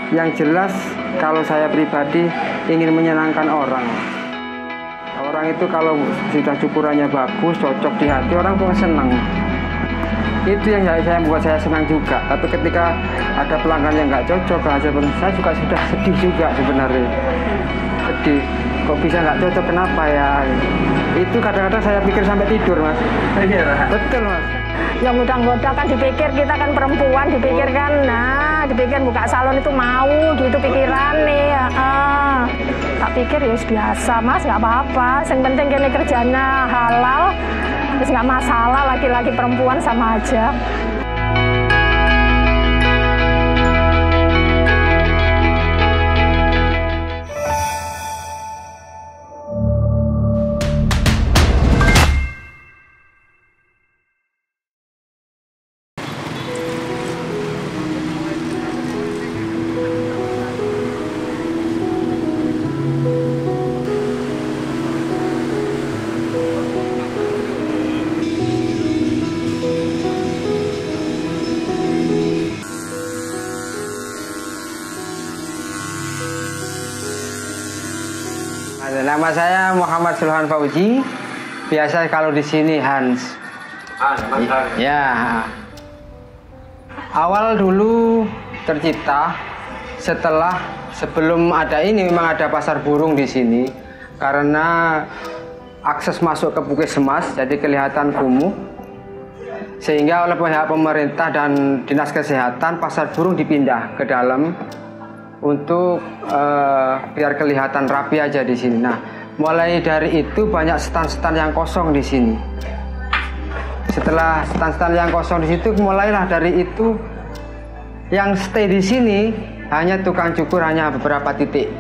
Yang jelas kalau saya pribadi ingin menyenangkan orang. Orang itu kalau sudah cukurannya bagus, cocok di hati, orang pun senang. Itu yang saya membuat saya senang juga. Tapi ketika ada pelanggan yang nggak cocok, saya juga sudah sedih juga sebenarnya. Sedih. Kok bisa nggak cocok, kenapa ya? Itu kadang-kadang saya pikir sampai tidur, Mas. Betul, Mas. Yang mudah-mudah kan dipikir kita kan perempuan, dipikir kan, dipikir buka salon itu mau gitu pikiran nih. Tak pikir ya biasa, Mas, nggak apa-apa. Yang penting kini kerjanya halal, terus nggak masalah, laki-laki perempuan sama aja. Nama saya Muhammad Sulhan Fauzi. Biasa kalau di sini Hans. Ya. Awal dulu tercipta sebelum ada ini memang ada pasar burung di sini karena akses masuk ke Puskesmas jadi kelihatan kumuh. Sehingga oleh pihak pemerintah dan dinas kesehatan pasar burung dipindah ke dalam untuk biar kelihatan rapi aja di sini. Nah, mulai dari itu banyak stan-stan yang kosong di sini. Setelah stan-stan yang kosong di situ, mulailah dari itu yang stay di sini hanya tukang cukur, hanya beberapa titik.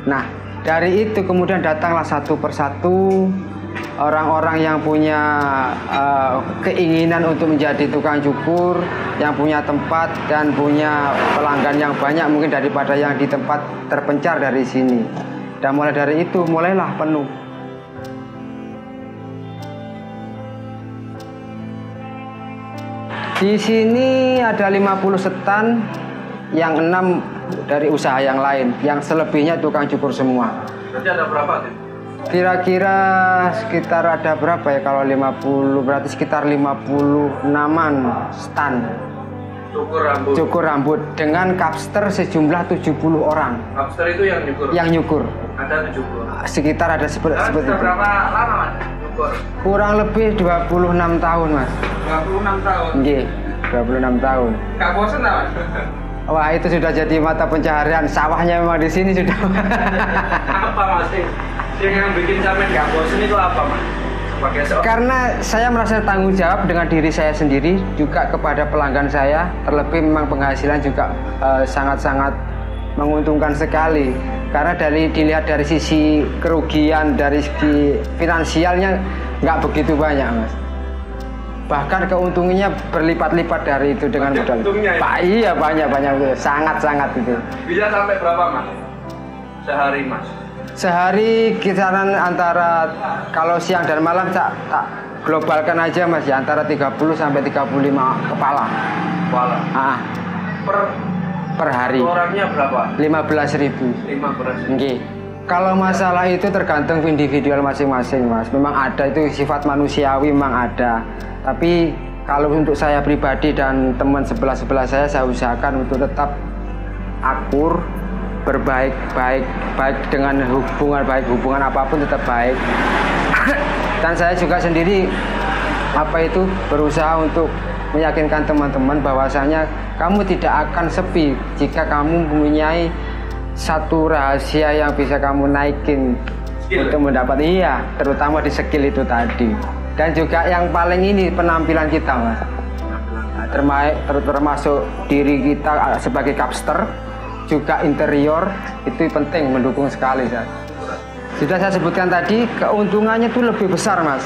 Nah, dari itu kemudian datanglah satu persatu orang-orang yang punya keinginan untuk menjadi tukang cukur, yang punya tempat dan punya pelanggan yang banyak mungkin daripada yang di tempat terpencar dari sini. Dan mulai dari itu mulailah penuh. Di sini ada 50 stan, yang 6 dari usaha yang lain, yang selebihnya tukang cukur semua. Berarti ada berapa tuh? Kira-kira sekitar ada berapa ya kalau 50, berarti sekitar 56-an stan cukur rambut dengan kapster sejumlah 70 orang. Kapster itu yang nyukur? Yang nyukur. Ada 70? Sekitar ada seperti itu. Berapa lama, Mas, nyukur? Kurang lebih 26 tahun, Mas. 26 tahun? Iya, 26 tahun. Gak bosan, Mas? Wah, itu sudah jadi mata pencaharian. Sawahnya memang di sini sudah. Apa, Mas? Yang bikin sampai gak bosan itu apa, Mas? Karena saya merasa tanggung jawab dengan diri saya sendiri, juga kepada pelanggan saya. Terlebih memang penghasilan juga sangat-sangat menguntungkan sekali. Karena dilihat dari sisi kerugian, dari segi finansialnya nggak begitu banyak, Mas. Bahkan keuntungannya berlipat-lipat dari itu dengan modal. Iya, banyak, sangat-sangat itu. Bisa sampai berapa, Mas? Sehari, Mas? Sehari kisaran antara, kalau siang dan malam tak globalkan aja, Mas, ya, antara 30 sampai 35 kepala. Per hari. Orangnya berapa? 15.000. 15.000. Nggih. Kalau masalah itu tergantung individual masing-masing, Mas. Memang ada itu sifat manusiawi, memang ada. Tapi kalau untuk saya pribadi dan teman sebelah saya usahakan untuk tetap akur, berbaik dengan hubungan apapun tetap baik. Dan saya juga sendiri berusaha untuk meyakinkan teman-teman bahwasanya kamu tidak akan sepi jika kamu mempunyai satu rahasia yang bisa kamu naikin skill untuk mendapat, terutama di skill itu tadi. Dan juga yang paling ini penampilan kita, Mas. Termasuk diri kita sebagai kapster, juga interior itu penting, mendukung sekali, Mas. Sudah saya sebutkan tadi, keuntungannya itu lebih besar, Mas.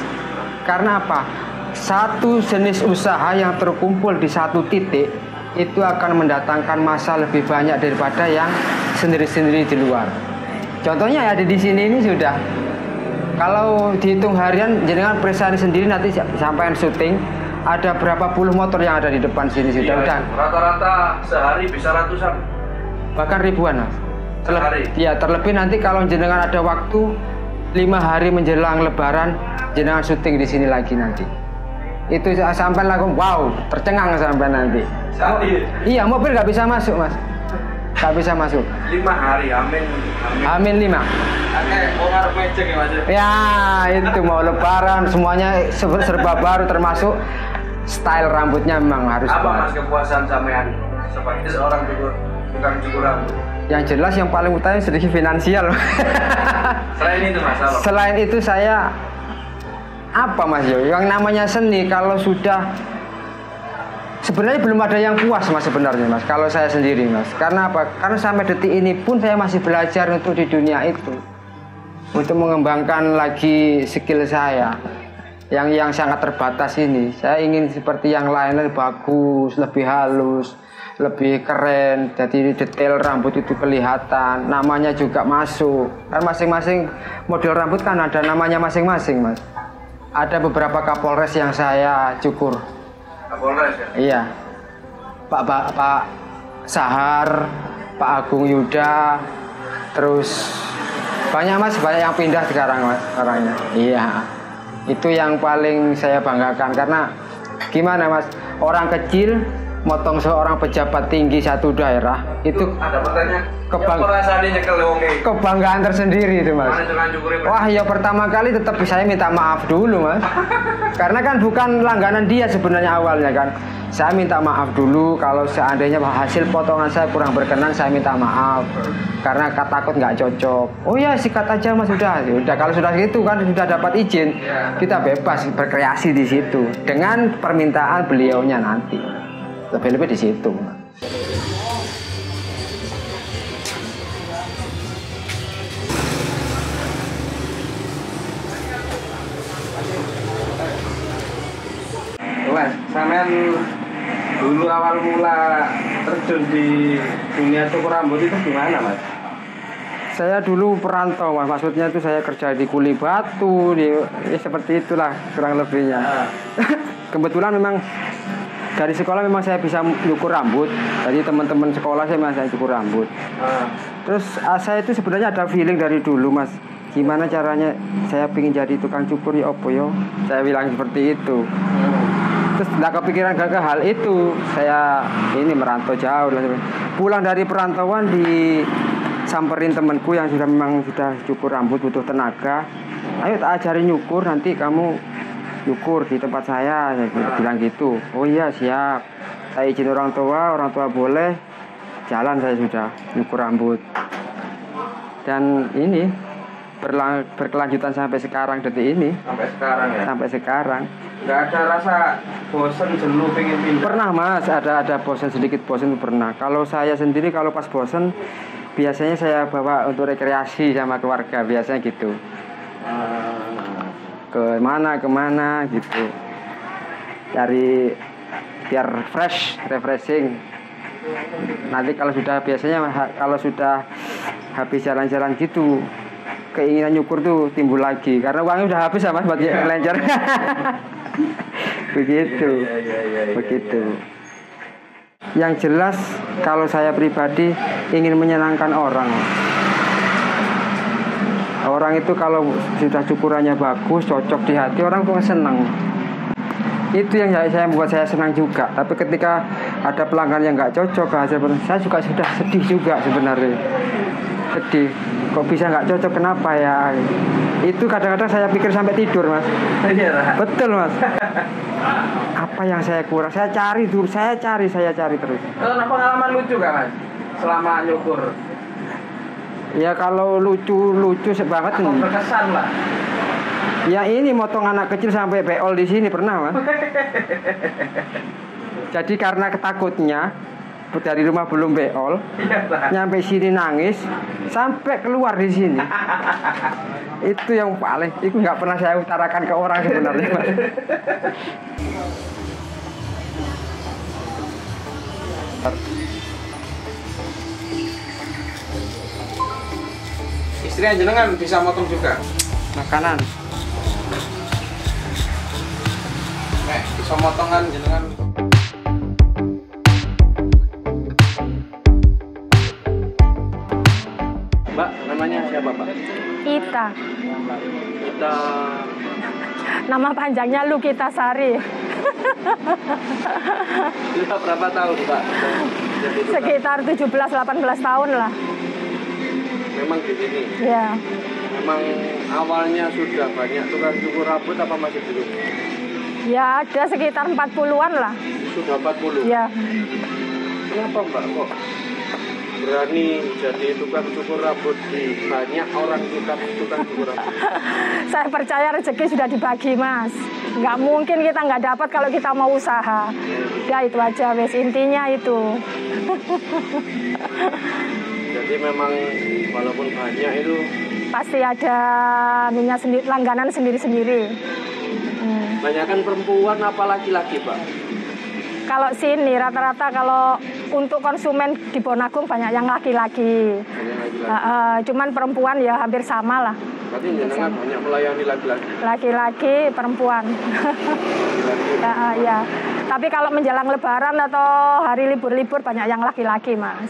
Karena apa? Satu jenis usaha yang terkumpul di satu titik itu akan mendatangkan massa lebih banyak daripada yang sendiri-sendiri di luar. Contohnya ada di sini ini sudah. Kalau dihitung harian, jenengan periksa sendiri nanti sampai syuting, ada berapa puluh motor yang ada di depan sini sudah. Rata-rata sehari bisa ratusan. bahkan ribuan mas. Sehari? Ya terlebih nanti kalau jenengan ada waktu 5 hari menjelang Lebaran, jenengan syuting di sini lagi nanti. Itu sampai langsung wow, tercengang sampai nanti. Iya, mobil nggak bisa masuk mas, nggak bisa masuk. 5 hari, amin. Amin 5. Oke, orang mejeng ya mas. Ya itu mau Lebaran semuanya serba baru termasuk style rambutnya memang harus. Apa banget. mas kepuasan sampean sebagai seorang tukang cukur rambut? Yang jelas yang paling utama sedikit finansial. Selain itu mas apa? Selain itu saya apa mas Yo? Yang namanya seni kalau sudah sebenarnya belum ada yang puas mas sebenarnya mas. Kalau saya sendiri mas, karena apa? Karena sampai detik ini pun saya masih belajar untuk di dunia itu, untuk mengembangkan lagi skill saya yang sangat terbatas ini. Saya ingin seperti yang lain, lebih bagus, lebih halus, lebih keren, jadi detail rambut itu kelihatan, namanya juga masuk. Kan masing-masing model rambut kan ada namanya masing-masing mas. Ada beberapa Kapolres yang saya cukur. Kapolres ya? Iya, Pak Sahar, Pak Agung Yuda, terus banyak mas, banyak yang pindah sekarang mas orangnya. Iya, itu yang paling saya banggakan karena gimana mas, orang kecil motong seorang pejabat tinggi satu daerah itu ada pertanyaan kebanggaan tersendiri itu mas. Wah ya pertama kali tetap saya minta maaf dulu mas, karena kan bukan langganan dia sebenarnya awalnya kan. Saya minta maaf dulu kalau seandainya hasil potongan saya kurang berkenan, saya minta maaf karena takut nggak cocok. Oh ya sikat aja mas, sudah kalau sudah gitu kan sudah dapat izin, kita bebas berkreasi di situ dengan permintaan beliaunya nanti. Lebih-lebih di situ. Mas, sampean dulu awal mula terjun di dunia cukur rambut itu gimana mas? Saya dulu perantau mas, maksudnya itu saya kerja di kuli batu, ya seperti itulah kurang lebihnya. Kebetulan memang dari sekolah memang saya bisa nyukur rambut. Jadi teman-teman sekolah saya memang saya cukur rambut. Terus saya itu sebenarnya ada feeling dari dulu mas, gimana caranya saya ingin jadi tukang cukur ya opo yo. Saya bilang seperti itu. Terus nggak kepikiran ke hal itu. Saya ini merantau jauh. Pulang dari perantauan disamperin temanku yang memang sudah cukur rambut, butuh tenaga. Ayo tak ajarin nyukur, nanti kamu nyukur di tempat saya bilang gitu. Oh iya siap, saya izin orang tua boleh, jalan saya sudah nyukur rambut. Dan ini berkelanjutan sampai sekarang detik ini. Sampai sekarang ya? Sampai sekarang. Nggak ada rasa bosen, jenuh, pengen pindah? Pernah mas, ada bosen, sedikit bosen pernah. Kalau saya sendiri kalau pas bosen biasanya saya bawa untuk rekreasi sama keluarga, biasanya gitu. Kemana gitu, cari biar refreshing. Nanti kalau sudah habis jalan-jalan gitu, keinginan nyukur tuh timbul lagi karena uangnya udah habis ya mas buat lencer. Begitu. Yang jelas kalau saya pribadi ingin menyenangkan orang. Orang itu kalau sudah cukurannya bagus, cocok di hati, orang tuh senang. Itu yang saya membuat saya senang juga. Tapi ketika ada pelanggan yang nggak cocok, saya juga sudah sedih juga sebenarnya. Sedih. Kok bisa nggak cocok? Kenapa ya? Itu kadang-kadang saya pikir sampai tidur mas. Betul mas. Apa yang saya kurang? Saya cari terus. Kalau pengalaman lucu gak mas? Selama nyukur? Ya kalau lucu banget nih. Berkesan lah. Ya ini motong anak kecil sampai beol di sini pernah mas. Jadi karena ketakutnya dari rumah belum beol, nyampe sini nangis sampai keluar di sini. Itu yang paling, itu nggak pernah saya utarakan ke orang sebenarnya mas. Istri jenengan bisa motong juga? Makanan. Bisa motongan jenengan. Lukita. Kita Nama panjangnya Lukita Sari. sudah berapa tahun Pak? Jadi tukang? Sekitar 17-18 tahun lah. Memang di sini. Ya. Memang awalnya sudah banyak tukang cukur rambut apa masih belum? Ya ada sekitar 40-an lah. Sudah 40. Ya. Kenapa Mbak kok berani jadi tukang cukur rambut di banyak orang tukang cukur rambut? Saya percaya rezeki sudah dibagi, Mas. Nggak mungkin kita nggak dapat kalau kita mau usaha. Ya itu aja, wes intinya itu. Jadi memang walaupun banyak itu Pasti ada minyak sendiri, langganan sendiri-sendiri. banyakan perempuan apa laki-laki Pak? Kalau sini rata-rata kalau untuk konsumen di Bonagung banyak yang laki-laki. Banyak laki-laki. Cuman perempuan ya hampir sama lah. Berarti jenengan banyak melayani laki-laki. Laki-laki, perempuan. Laki-laki. Ya. Tapi kalau menjelang Lebaran atau hari libur-libur banyak yang laki-laki, Mas.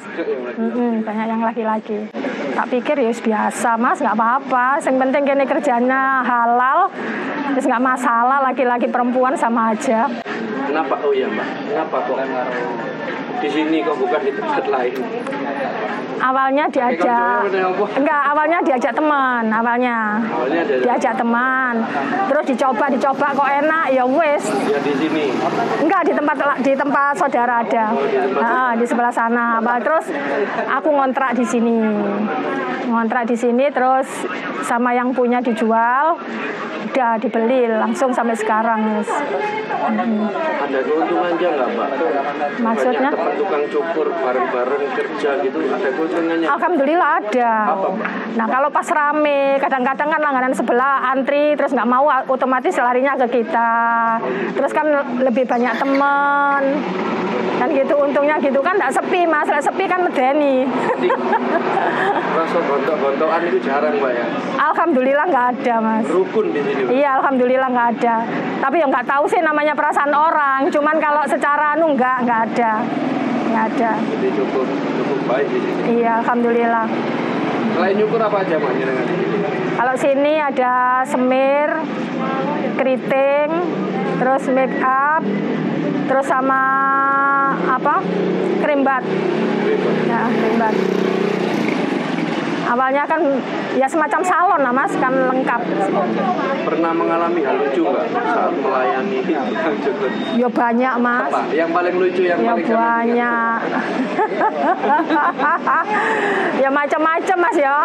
Banyak yang laki-laki. Tak pikir ya biasa, Mas, nggak apa-apa. Yang penting kini kerjanya halal, terus nggak masalah laki-laki perempuan sama aja. Kenapa? Oh iya Mbak, kenapa kok di sini kok bukan di tempat lain? Awalnya diajak, awalnya diajak teman, diajak teman, terus dicoba kok enak, ya wes. Ya di sini. Enggak, di tempat saudara ada, di sebelah sana. Terus aku ngontrak di sini, terus sama yang punya dijual, udah dibeli langsung sampai sekarang, Mas. Ada keuntungannya nggak Mbak? Maksudnya? Banyak teman tukang cukur bareng-bareng kerja gitu, ada keuntungannya? Alhamdulillah ada. Apa, Mbak? Nah kalau pas rame, kadang-kadang kan langganan sebelah antri, terus nggak mau otomatis larinya ke kita. Terus kan lebih banyak teman, kan gitu untungnya gitu kan nggak sepi, Mas. Nggak sepi kan medeni. Rasa gontok-gontokan itu jarang Mbak ya? Alhamdulillah nggak ada, Mas. Rukun di sini Mbak? Iya, alhamdulillah nggak ada. Tapi ya nggak tahu sih namanya perasaan orang. Cuman kalau secara nggak ada. Jadi cukup baik di sini. Iya, alhamdulillah. Selain nyukur apa aja Mbak jenengan di sini? Kalau sini ada semir, keriting, terus make up, terus sama krimbat. Ya, krimbat. Awalnya kan ya semacam salon lah, Mas, kan lengkap. Pernah mengalami hal lucu nggak saat melayani tukang cukur? Ya banyak, Mas. Apa? Yang paling lucu, yang Ya paling banyak. Ya macam-macam, Mas ya.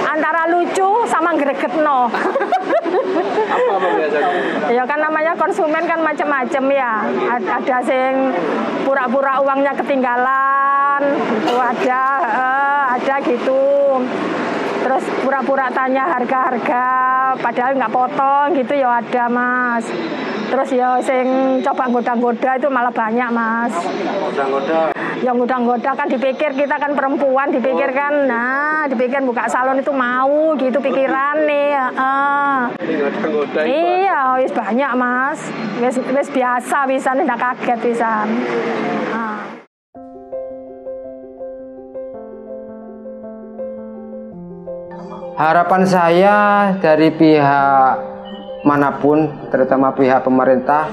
Antara lucu sama gregetno. Apa biasanya? Ya kan namanya konsumen kan macam-macam ya. Ada sing pura-pura uangnya ketinggalan, itu ada gitu. Terus pura-pura tanya harga-harga, padahal nggak potong gitu ya ada, Mas. Terus ya sing coba goda-goda itu malah banyak, Mas. Goda-goda. Yang goda-goda kan dipikir kita kan perempuan, dipikir kan, dipikir buka salon itu mau gitu pikiran nih. Goda-goda. Iya, wis banyak, Mas. Wis biasa bisa, tidak kaget bisa. Harapan saya dari pihak manapun, terutama pihak pemerintah,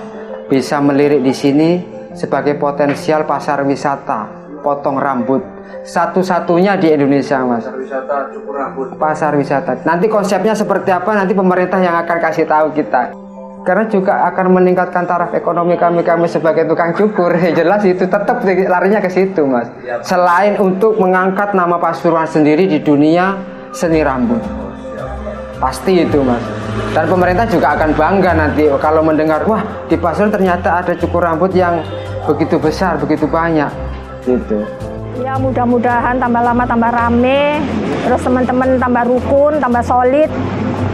bisa melirik di sini sebagai potensial pasar wisata potong rambut satu-satunya di Indonesia, Mas. Pasar wisata cukur rambut. Pasar wisata. Nanti konsepnya seperti apa, nanti pemerintah yang akan kasih tahu kita. Karena juga akan meningkatkan taraf ekonomi kami sebagai tukang cukur. Jelas itu tetap larinya ke situ, Mas. Selain untuk mengangkat nama Pasuruan sendiri di dunia seni rambut, pasti itu, Mas. Dan pemerintah juga akan bangga nanti kalau mendengar, wah di Pasuruan ternyata ada cukur rambut yang begitu besar, begitu banyak, gitu. Ya mudah-mudahan tambah lama tambah rame, terus teman-teman tambah rukun, tambah solid.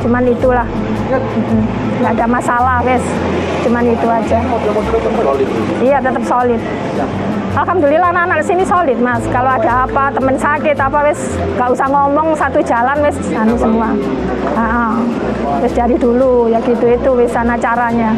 Cuman itulah, nggak ada masalah, wes. Cuman itu aja. Iya, tetap solid. Alhamdulillah anak-anak sini solid, Mas. Kalau ada apa, temen sakit apa, wes nggak usah ngomong, satu jalan wes anu semua. Wes dari dulu ya gitu itu wes sana caranya.